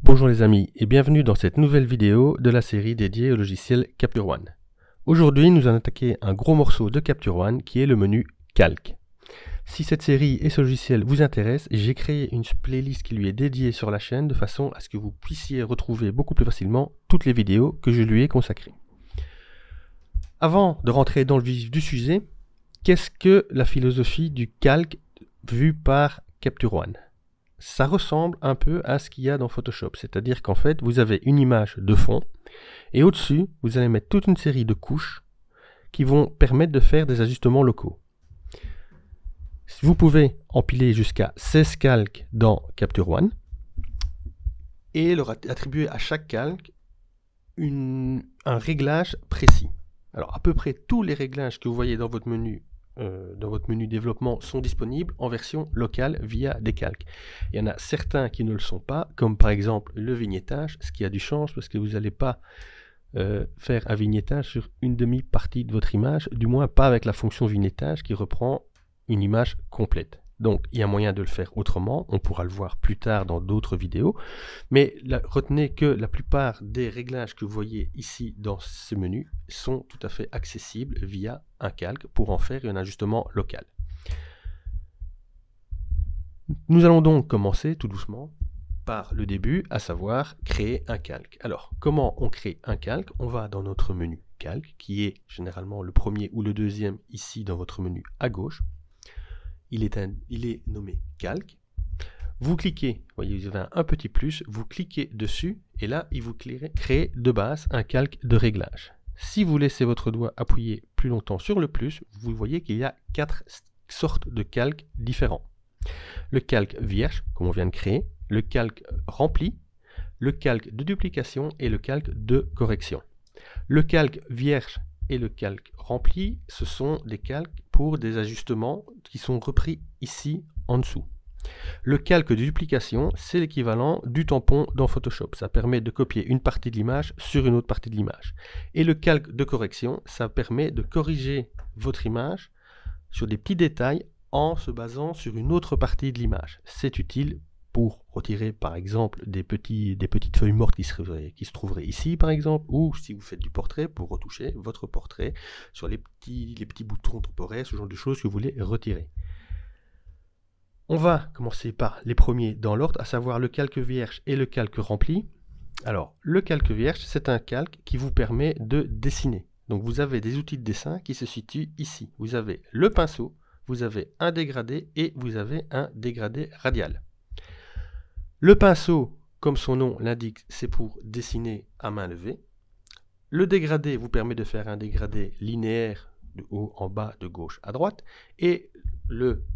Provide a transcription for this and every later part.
Bonjour les amis et bienvenue dans cette nouvelle vidéo de la série dédiée au logiciel Capture One. Aujourd'hui nous allons attaquer un gros morceau de Capture One qui est le menu Calque. Si cette série et ce logiciel vous intéressent, j'ai créé une playlist qui lui est dédiée sur la chaîne de façon à ce que vous puissiez retrouver beaucoup plus facilement toutes les vidéos que je lui ai consacrées. Avant de rentrer dans le vif du sujet, qu'est-ce que la philosophie du calque vue par Capture One ? Ça ressemble un peu à ce qu'il y a dans Photoshop, c'est-à-dire qu'en fait vous avez une image de fond et au-dessus vous allez mettre toute une série de couches qui vont permettre de faire des ajustements locaux. Vous pouvez empiler jusqu'à 16 calques dans Capture One et leur attribuer à chaque calque un réglage précis. Alors à peu près tous les réglages que vous voyez dans votre menu développement sont disponibles en version locale via des calques. Il y en a certains qui ne le sont pas, comme par exemple le vignettage, ce qui a du sens parce que vous n'allez pas faire un vignettage sur une demi-partie de votre image, du moins pas avec la fonction vignettage qui reprend une image complète. Donc il y a moyen de le faire autrement, on pourra le voir plus tard dans d'autres vidéos, mais retenez que la plupart des réglages que vous voyez ici dans ce menu sont tout à fait accessibles via un calque pour en faire un ajustement local. Nous allons donc commencer tout doucement par le début, à savoir créer un calque. Alors comment on crée un calque? On va dans notre menu calque, qui est généralement le premier ou le deuxième ici dans votre menu à gauche. Il est nommé calque. Vous cliquez, vous voyez, vous avez un petit plus, vous cliquez dessus et là, il vous crée de base un calque de réglage. Si vous laissez votre doigt appuyer plus longtemps sur le plus, vous voyez qu'il y a 4 sortes de calques différents. Le calque vierge, comme on vient de créer, le calque rempli, le calque de duplication et le calque de correction. Le calque vierge et le calque rempli, ce sont des calques pour des ajustements qui sont repris ici en dessous. Le calque de duplication, c'est l'équivalent du tampon dans Photoshop. Ça permet de copier une partie de l'image sur une autre partie de l'image. Et le calque de correction, ça permet de corriger votre image sur des petits détails en se basant sur une autre partie de l'image. C'est utile pour retirer par exemple des petites feuilles mortes qui se trouveraient ici par exemple, ou si vous faites du portrait, pour retoucher votre portrait sur les petits boutons temporaires, ce genre de choses que vous voulez retirer. On va commencer par les premiers dans l'ordre, à savoir le calque vierge et le calque rempli. Alors le calque vierge, c'est un calque qui vous permet de dessiner. Donc vous avez des outils de dessin qui se situent ici. Vous avez le pinceau, vous avez un dégradé et vous avez un dégradé radial. Le pinceau, comme son nom l'indique, c'est pour dessiner à main levée. Le dégradé vous permet de faire un dégradé linéaire de haut en bas, de gauche à droite. Et le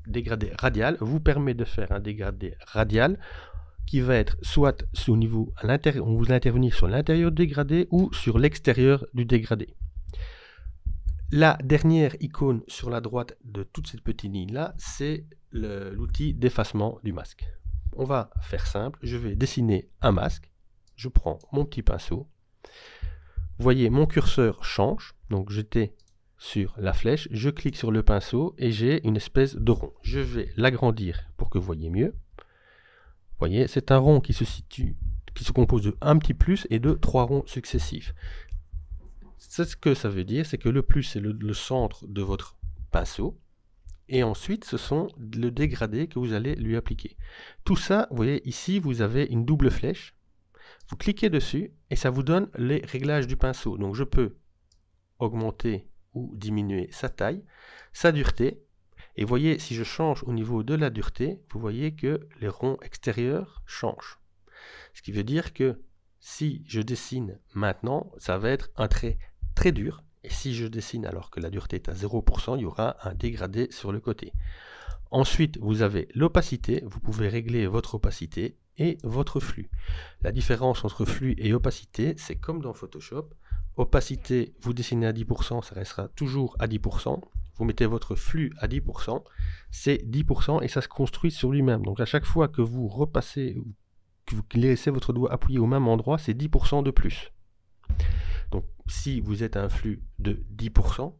dégradé radial vous permet de faire un dégradé radial qui va être soit au niveau à l'intérieur, on vous intervenir sur l'intérieur du dégradé ou sur l'extérieur du dégradé. La dernière icône sur la droite de toute cette petite ligne là, c'est l'outil d'effacement du masque. On va faire simple, je vais dessiner un masque, je prends mon petit pinceau, vous voyez mon curseur change, donc j'étais sur la flèche, je clique sur le pinceau et j'ai une espèce de rond. Je vais l'agrandir pour que vous voyez mieux. Vous voyez, c'est un rond qui se compose de un petit plus et de 3 ronds successifs. Ce que ça veut dire, c'est que le plus c'est le centre de votre pinceau. Et ensuite, ce sont le dégradé que vous allez lui appliquer. Tout ça, vous voyez, ici, vous avez une double flèche. Vous cliquez dessus et ça vous donne les réglages du pinceau. Donc, je peux augmenter ou diminuer sa taille, sa dureté. Et vous voyez, si je change au niveau de la dureté, vous voyez que les ronds extérieurs changent. Ce qui veut dire que si je dessine maintenant, ça va être un trait très dur. Et si je dessine alors que la dureté est à 0%, il y aura un dégradé sur le côté. Ensuite, vous avez l'opacité. Vous pouvez régler votre opacité et votre flux. La différence entre flux et opacité, c'est comme dans Photoshop. Opacité, vous dessinez à 10%, ça restera toujours à 10%. Vous mettez votre flux à 10%, c'est 10% et ça se construit sur lui-même. Donc à chaque fois que vous repassez, que vous laissez votre doigt appuyé au même endroit, c'est 10% de plus. Donc si vous êtes à un flux de 10%,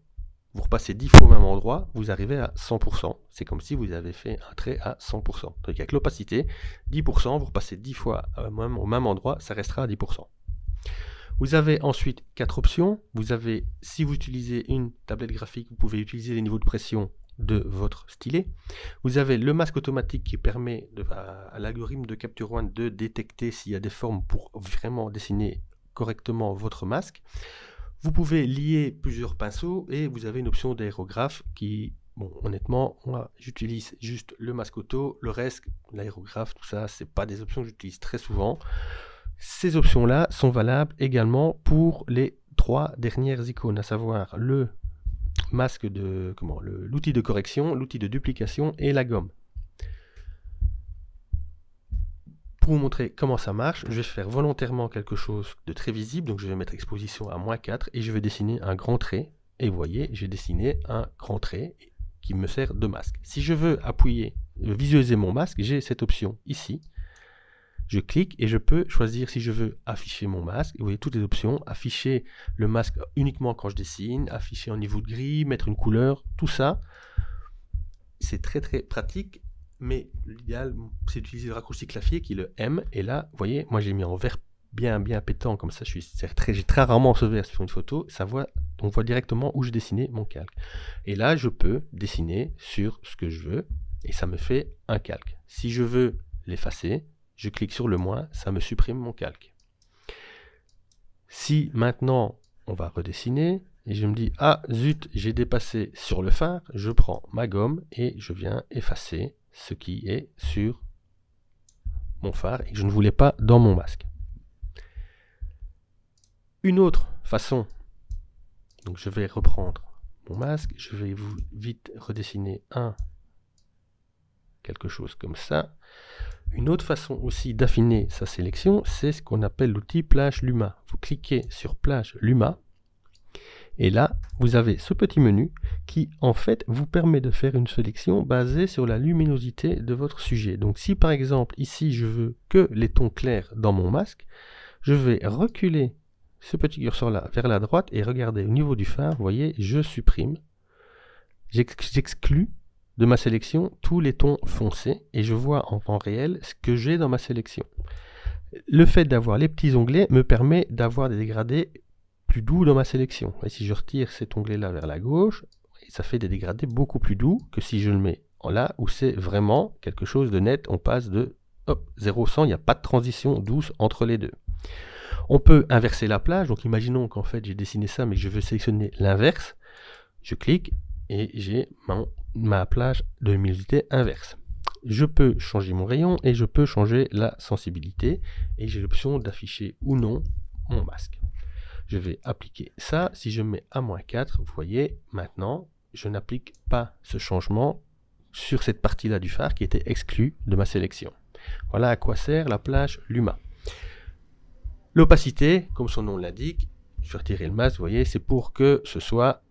vous repassez 10 fois au même endroit, vous arrivez à 100%. C'est comme si vous avez fait un trait à 100%. Donc avec l'opacité, 10%, vous repassez 10 fois au même endroit, ça restera à 10%. Vous avez ensuite 4 options. Vous avez, si vous utilisez une tablette graphique, vous pouvez utiliser les niveaux de pression de votre stylet. Vous avez le masque automatique qui permet à l'algorithme de Capture One de détecter s'il y a des formes pour vraiment dessiner correctement votre masque. Vous pouvez lier plusieurs pinceaux et vous avez une option d'aérographe qui, bon, honnêtement, moi j'utilise juste le masque auto, le reste, l'aérographe, tout ça, c'est pas des options que j'utilise très souvent. Ces options-là sont valables également pour les 3 dernières icônes, à savoir le masque de l'outil de correction, l'outil de duplication et la gomme. Pour vous montrer comment ça marche, je vais faire volontairement quelque chose de très visible, donc je vais mettre exposition à -4 et je vais dessiner un grand trait. Et vous voyez, j'ai dessiné un grand trait qui me sert de masque. Si je veux visualiser mon masque, j'ai cette option ici. Je clique et je peux choisir si je veux afficher mon masque. Vous voyez toutes les options, afficher le masque uniquement quand je dessine, afficher en niveau de gris, mettre une couleur, tout ça. C'est très très pratique, mais l'idéal c'est d'utiliser le raccourci clavier qui est le M. Et là, vous voyez, moi j'ai mis en vert bien pétant, comme ça j'ai très rarement ce vert sur une photo, on voit directement où j'ai dessiné mon calque. Et là, je peux dessiner sur ce que je veux et ça me fait un calque. Si je veux l'effacer, je clique sur le moins, ça me supprime mon calque. Si maintenant, on va redessiner, et je me dis, ah zut, j'ai dépassé sur le phare, je prends ma gomme et je viens effacer ce qui est sur mon phare et que je ne voulais pas dans mon masque. Une autre façon, donc je vais reprendre mon masque, je vais vite redessiner quelque chose comme ça. Une autre façon aussi d'affiner sa sélection, c'est ce qu'on appelle l'outil Plage Luma. Vous cliquez sur Plage Luma et là, vous avez ce petit menu qui, en fait, vous permet de faire une sélection basée sur la luminosité de votre sujet. Donc si par exemple, ici, je veux que les tons clairs dans mon masque, je vais reculer ce petit curseur-là vers la droite et regardez au niveau du phare, vous voyez, je supprime, j'exclus de ma sélection tous les tons foncés et je vois en temps réel ce que j'ai dans ma sélection. Le fait d'avoir les petits onglets me permet d'avoir des dégradés plus doux dans ma sélection. Et si je retire cet onglet-là vers la gauche, ça fait des dégradés beaucoup plus doux que si je le mets là où c'est vraiment quelque chose de net. On passe de 0-100, il n'y a pas de transition douce entre les deux. On peut inverser la plage, donc imaginons qu'en fait j'ai dessiné ça mais que je veux sélectionner l'inverse. Je clique et j'ai ma plage de luminosité inverse. Je peux changer mon rayon et je peux changer la sensibilité et j'ai l'option d'afficher ou non mon masque. Je vais appliquer ça. Si je mets à -4, vous voyez, maintenant, je n'applique pas ce changement sur cette partie-là du phare qui était exclue de ma sélection. Voilà à quoi sert la plage Luma. L'opacité, comme son nom l'indique, je vais retirer le masque, vous voyez, c'est pour que ce soit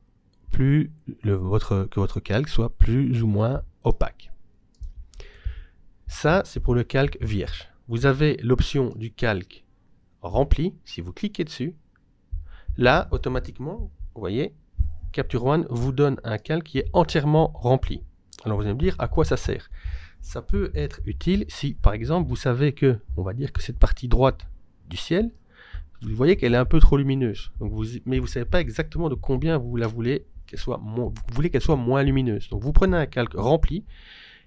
que votre calque soit plus ou moins opaque. Ça, c'est pour le calque vierge. Vous avez l'option du calque rempli. Si vous cliquez dessus, là, automatiquement, vous voyez, Capture One vous donne un calque qui est entièrement rempli. Alors vous allez me dire à quoi ça sert. Ça peut être utile si, par exemple, vous savez que, on va dire que cette partie droite du ciel, vous voyez qu'elle est un peu trop lumineuse. Donc mais vous ne savez pas exactement de combien vous la voulez vous voulez qu'elle soit moins lumineuse. Donc vous prenez un calque rempli,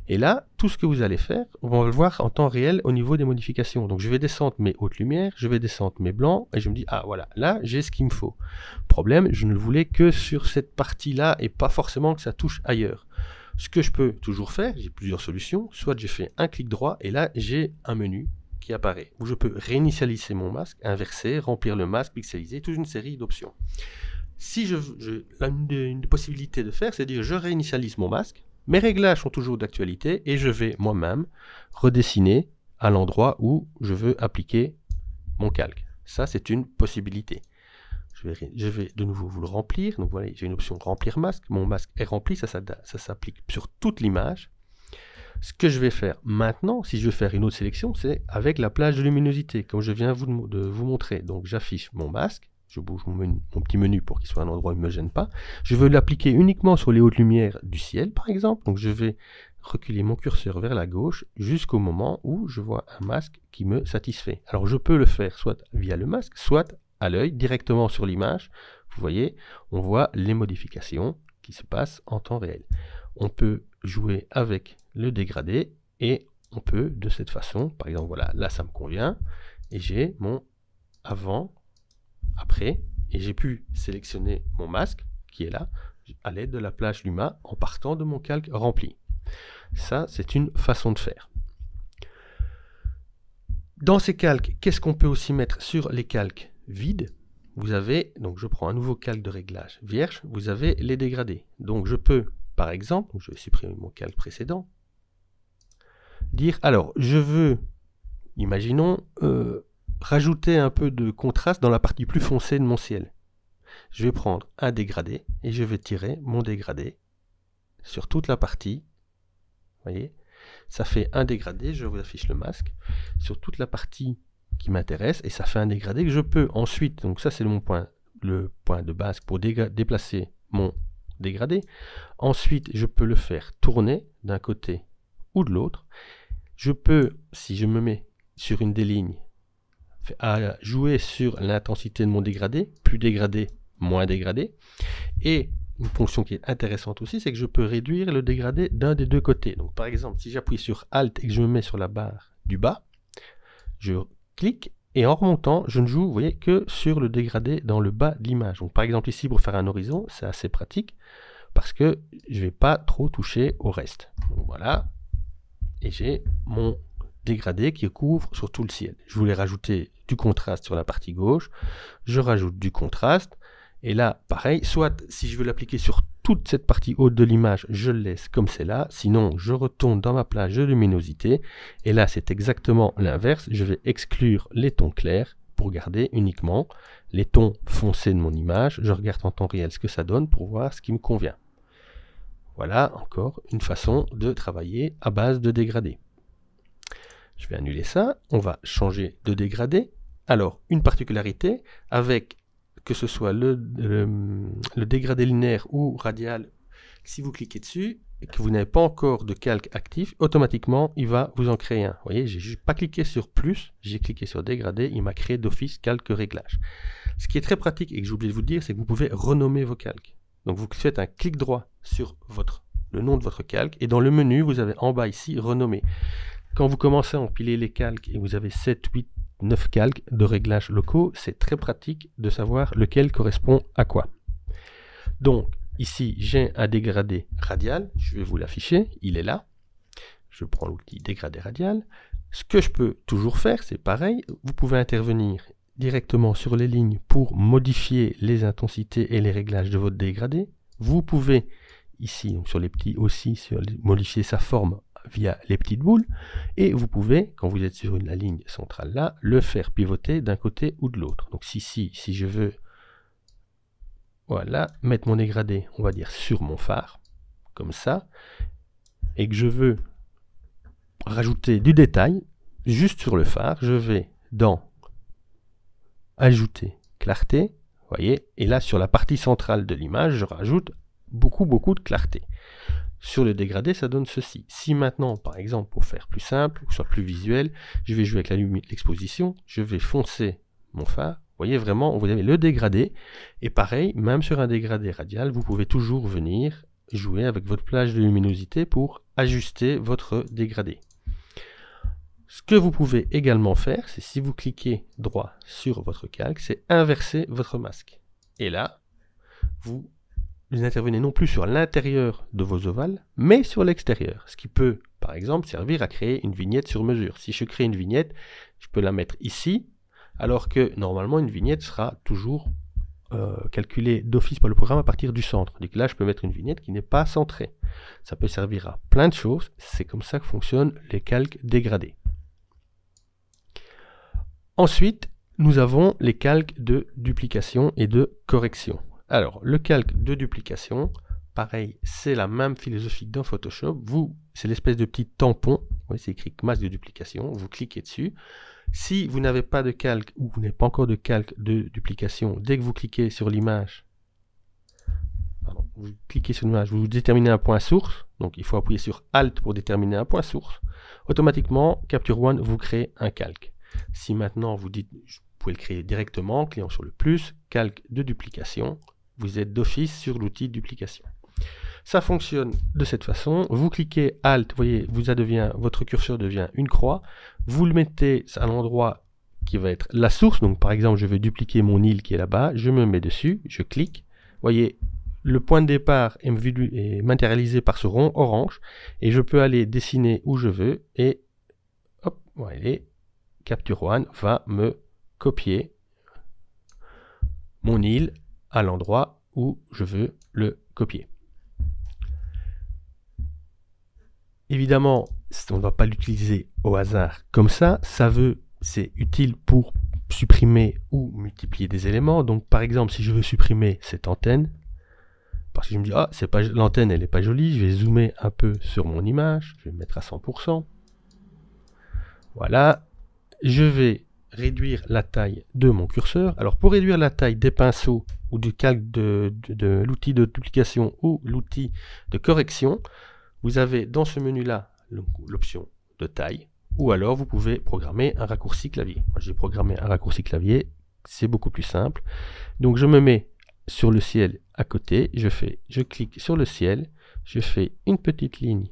et là, tout ce que vous allez faire, on va le voir en temps réel au niveau des modifications. Donc je vais descendre mes hautes lumières, je vais descendre mes blancs, et je me dis, ah voilà, là j'ai ce qu'il me faut. Problème, je ne le voulais que sur cette partie-là, et pas forcément que ça touche ailleurs. Ce que je peux toujours faire, j'ai plusieurs solutions, soit je fais un clic droit, et là j'ai un menu qui apparaît, où je peux réinitialiser mon masque, inverser, remplir le masque, pixeliser, toute une série d'options. Si une des possibilités de faire, c'est de dire je réinitialise mon masque, mes réglages sont toujours d'actualité et je vais moi-même redessiner à l'endroit où je veux appliquer mon calque. Ça, c'est une possibilité. Je vais de nouveau vous le remplir. Donc voilà, j'ai une option remplir masque. Mon masque est rempli, ça s'applique sur toute l'image. Ce que je vais faire maintenant, si je veux faire une autre sélection, c'est avec la plage de luminosité, comme je viens de vous montrer. Donc j'affiche mon masque. je bouge mon petit menu pour qu'il soit à un endroit où il ne me gêne pas. Je veux l'appliquer uniquement sur les hautes lumières du ciel, par exemple. Donc je vais reculer mon curseur vers la gauche jusqu'au moment où je vois un masque qui me satisfait. Alors je peux le faire soit via le masque, soit à l'œil, directement sur l'image. Vous voyez, on voit les modifications qui se passent en temps réel. On peut jouer avec le dégradé et on peut de cette façon, par exemple, voilà, là ça me convient, et j'ai mon avant, après, et j'ai pu sélectionner mon masque qui est là, à l'aide de la plage Luma, en partant de mon calque rempli. Ça, c'est une façon de faire. Dans ces calques, qu'est-ce qu'on peut aussi mettre sur les calques vides? Vous avez, donc je prends un nouveau calque de réglage vierge, vous avez les dégradés. Donc je peux, par exemple, je vais supprimer mon calque précédent, dire, alors, je veux, imaginons, rajouter un peu de contraste dans la partie plus foncée de mon ciel. Je vais prendre un dégradé et je vais tirer mon dégradé sur toute la partie. Vous voyez, ça fait un dégradé, je vous affiche le masque, sur toute la partie qui m'intéresse, et ça fait un dégradé que je peux ensuite, donc ça c'est le point de base pour déplacer mon dégradé. Ensuite, je peux le faire tourner d'un côté ou de l'autre. Je peux, si je me mets sur une des lignes, à jouer sur l'intensité de mon dégradé, plus dégradé, moins dégradé. Et une fonction qui est intéressante aussi, c'est que je peux réduire le dégradé d'un des deux côtés. Donc par exemple, si j'appuie sur Alt et que je me mets sur la barre du bas, je clique et en remontant, je ne joue, vous voyez, que sur le dégradé dans le bas de l'image. Donc par exemple ici, pour faire un horizon, c'est assez pratique parce que je ne vais pas trop toucher au reste. Donc voilà, et j'ai mon dégradé qui couvre sur tout le ciel. Je voulais rajouter du contraste sur la partie gauche, je rajoute du contraste, et là, pareil, soit si je veux l'appliquer sur toute cette partie haute de l'image, je le laisse comme c'est là, sinon je retourne dans ma plage de luminosité, et là c'est exactement l'inverse, je vais exclure les tons clairs pour garder uniquement les tons foncés de mon image, je regarde en temps réel ce que ça donne pour voir ce qui me convient. Voilà encore une façon de travailler à base de dégradé. Je vais annuler ça, on va changer de dégradé. Alors, une particularité, avec que ce soit le dégradé linéaire ou radial, si vous cliquez dessus et que vous n'avez pas encore de calque actif, automatiquement, il va vous en créer un. Vous voyez, j'ai pas cliqué sur plus, j'ai cliqué sur dégradé, il m'a créé d'office calque réglage. Ce qui est très pratique et que j'ai oublié de vous dire, c'est que vous pouvez renommer vos calques. Donc vous faites un clic droit sur le nom de votre calque et dans le menu, vous avez en bas ici, renommer. Quand vous commencez à empiler les calques et vous avez 7, 8, 9 calques de réglages locaux, c'est très pratique de savoir lequel correspond à quoi. Donc, ici, j'ai un dégradé radial, je vais vous l'afficher, il est là. Je prends l'outil dégradé radial. Ce que je peux toujours faire, c'est pareil, vous pouvez intervenir directement sur les lignes pour modifier les intensités et les réglages de votre dégradé. Vous pouvez, ici, donc sur les petits aussi, modifier sa forme via les petites boules, et vous pouvez, quand vous êtes sur la ligne centrale là, le faire pivoter d'un côté ou de l'autre. Donc si je veux, voilà, mettre mon dégradé, on va dire sur mon phare, comme ça, et que je veux rajouter du détail, juste sur le phare, je vais dans ajouter clarté, vous voyez, et là sur la partie centrale de l'image, je rajoute beaucoup de clarté. Sur le dégradé, ça donne ceci. Si maintenant, par exemple, pour faire plus simple, ou soit plus visuel, je vais jouer avec l'exposition, je vais foncer mon phare. Vous voyez vraiment, vous avez le dégradé. Et pareil, même sur un dégradé radial, vous pouvez toujours venir jouer avec votre plage de luminosité pour ajuster votre dégradé. Ce que vous pouvez également faire, c'est si vous cliquez droit sur votre calque, c'est inverser votre masque. Et là, vous intervenez non plus sur l'intérieur de vos ovales, mais sur l'extérieur. Ce qui peut, par exemple, servir à créer une vignette sur mesure. Si je crée une vignette, je peux la mettre ici, alors que normalement une vignette sera toujours calculée d'office par le programme à partir du centre. Donc là, je peux mettre une vignette qui n'est pas centrée. Ça peut servir à plein de choses. C'est comme ça que fonctionnent les calques dégradés. Ensuite, nous avons les calques de duplication et de correction. Alors, le calque de duplication, pareil, c'est la même philosophie que dans Photoshop. C'est l'espèce de petit tampon, c'est écrit masque de duplication, vous cliquez dessus, Si vous n'avez pas de calque ou vous n'avez pas encore de calque de duplication, dès que vous cliquez sur l'image, vous cliquez sur l'image, vous déterminez un point source, donc il faut appuyer sur Alt pour déterminer un point source. Automatiquement, Capture One vous crée un calque. Si maintenant vous dites, vous pouvez le créer directement, cliquant sur le plus, calque de duplication, vous êtes d'office sur l'outil duplication. Ça fonctionne de cette façon. Vous cliquez Alt, vous voyez, votre curseur devient une croix. Vous le mettez à l'endroit qui va être la source. Donc par exemple, je vais dupliquer mon île qui est là-bas. Je me mets dessus, je clique. Vous voyez, le point de départ est matérialisé par ce rond orange. Et je peux aller dessiner où je veux. Et hop, voilà, Capture One va me copier mon île à l'endroit où je veux le copier. Évidemment, on ne va pas l'utiliser au hasard comme ça. C'est utile pour supprimer ou multiplier des éléments. Donc par exemple, si je veux supprimer cette antenne, parce que je me dis, ah, l'antenne elle n'est pas jolie, je vais zoomer un peu sur mon image, je vais me mettre à 100%. Voilà, je vais réduire la taille de mon curseur. Alors pour réduire la taille des pinceaux ou du calque de l'outil de duplication ou l'outil de correction, vous avez dans ce menu-là l'option de taille, ou alors vous pouvez programmer un raccourci clavier. Moi j'ai programmé un raccourci clavier, c'est beaucoup plus simple. Donc je me mets sur le ciel à côté, je clique sur le ciel, je fais une petite ligne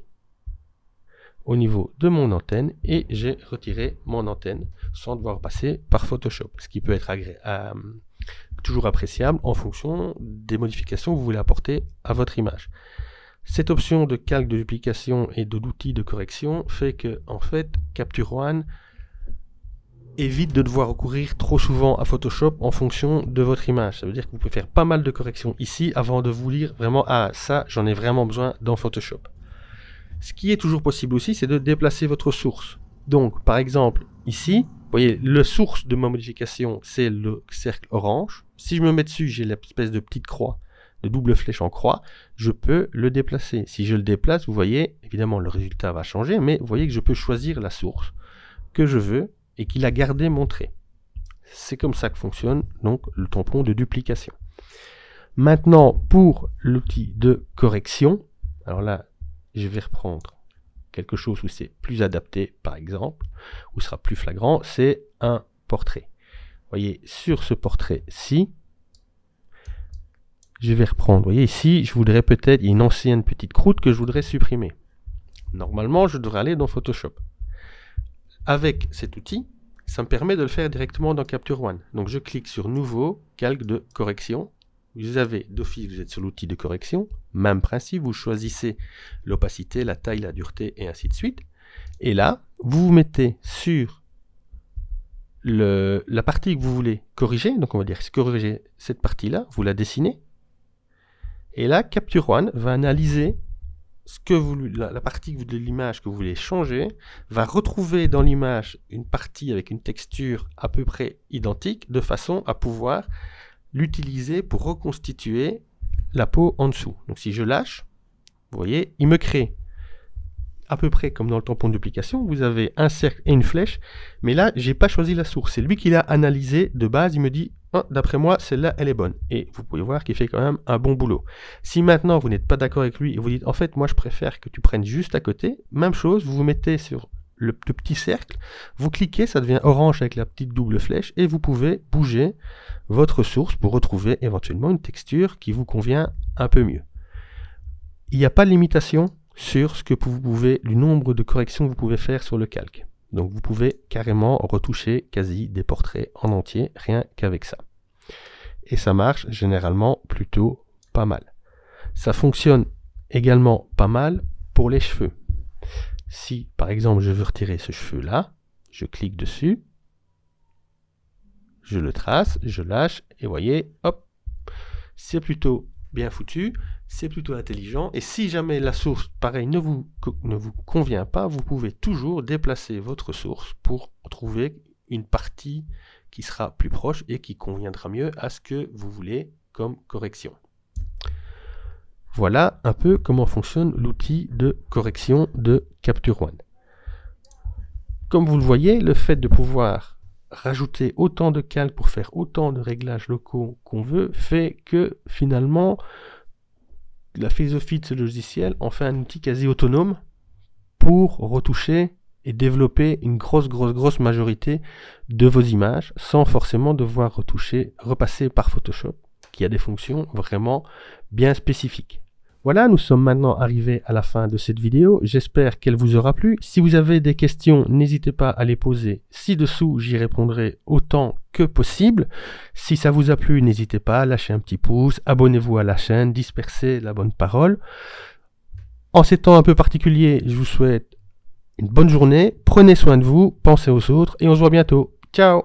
au niveau de mon antenne et j'ai retiré mon antenne sans devoir passer par Photoshop, ce qui peut être toujours appréciable en fonction des modifications que vous voulez apporter à votre image. Cette option de calque de duplication et de l'outil de correction fait que, en fait, Capture One évite de devoir recourir trop souvent à Photoshop en fonction de votre image. Ça veut dire que vous pouvez faire pas mal de corrections ici avant de vous dire vraiment, ah, ça, j'en ai vraiment besoin dans Photoshop. Ce qui est toujours possible aussi, c'est de déplacer votre source. Donc, par exemple, ici, vous voyez, le source de ma modification, c'est le cercle orange. Si je me mets dessus, j'ai l'espèce de petite croix, de double flèche en croix, je peux le déplacer. Si je le déplace, vous voyez, évidemment le résultat va changer, mais vous voyez que je peux choisir la source que je veux et qu'il a gardé mon trait. C'est comme ça que fonctionne donc le tampon de duplication. Maintenant, pour l'outil de correction, alors là, je vais reprendre quelque chose où c'est plus adapté, par exemple, où ce sera plus flagrant, c'est un portrait. Vous voyez, sur ce portrait-ci, je vais reprendre, vous voyez ici, je voudrais peut-être, il y a une ancienne petite croûte que je voudrais supprimer. Normalement, je devrais aller dans Photoshop. Avec cet outil, ça me permet de le faire directement dans Capture One. Donc je clique sur Nouveau, calque de correction. Vous avez d'office, vous êtes sur l'outil de correction. Même principe, vous choisissez l'opacité, la taille, la dureté et ainsi de suite. Et là, vous vous mettez sur la partie que vous voulez corriger. Donc on va dire corriger cette partie-là, vous la dessinez. Et là, Capture One va analyser la partie de l'image que vous voulez changer, va retrouver dans l'image une partie avec une texture à peu près identique, de façon à pouvoir l'utiliser pour reconstituer la peau en dessous. Donc si je lâche, vous voyez, il me crée à peu près comme dans le tampon de duplication, vous avez un cercle et une flèche, mais là, j'ai pas choisi la source. C'est lui qui l'a analysé de base, il me dit, oh, d'après moi, celle-là, elle est bonne. Et vous pouvez voir qu'il fait quand même un bon boulot. Si maintenant, vous n'êtes pas d'accord avec lui et vous dites, en fait, moi, je préfère que tu prennes juste à côté, même chose, vous vous mettez sur le petit cercle, vous cliquez, ça devient orange avec la petite double flèche, et vous pouvez bouger votre source pour retrouver éventuellement une texture qui vous convient un peu mieux. Il n'y a pas de limitation sur ce que vous pouvez, du nombre de corrections que vous pouvez faire sur le calque. Donc vous pouvez carrément retoucher quasi des portraits en entier, rien qu'avec ça. Et ça marche généralement plutôt pas mal. Ça fonctionne également pas mal pour les cheveux. Si par exemple je veux retirer ce cheveu là, je clique dessus, je le trace, je lâche, et voyez, hop, c'est plutôt bien foutu, c'est plutôt intelligent, et si jamais la source, pareil, ne vous convient pas, vous pouvez toujours déplacer votre source pour trouver une partie qui sera plus proche et qui conviendra mieux à ce que vous voulez comme correction. Voilà un peu comment fonctionne l'outil de correction de Capture One. comme vous le voyez, le fait de pouvoir rajouter autant de calques pour faire autant de réglages locaux qu'on veut fait que finalement la philosophie de ce logiciel en fait un outil quasi autonome pour retoucher et développer une grosse majorité de vos images sans forcément devoir repasser par Photoshop, qui a des fonctions vraiment bien spécifiques. Voilà, nous sommes maintenant arrivés à la fin de cette vidéo. J'espère qu'elle vous aura plu. Si vous avez des questions, n'hésitez pas à les poser ci-dessous. J'y répondrai autant que possible. Si ça vous a plu, n'hésitez pas à lâcher un petit pouce, abonnez-vous à la chaîne, dispersez la bonne parole. En ces temps un peu particuliers, je vous souhaite une bonne journée. Prenez soin de vous, pensez aux autres et on se voit bientôt. Ciao!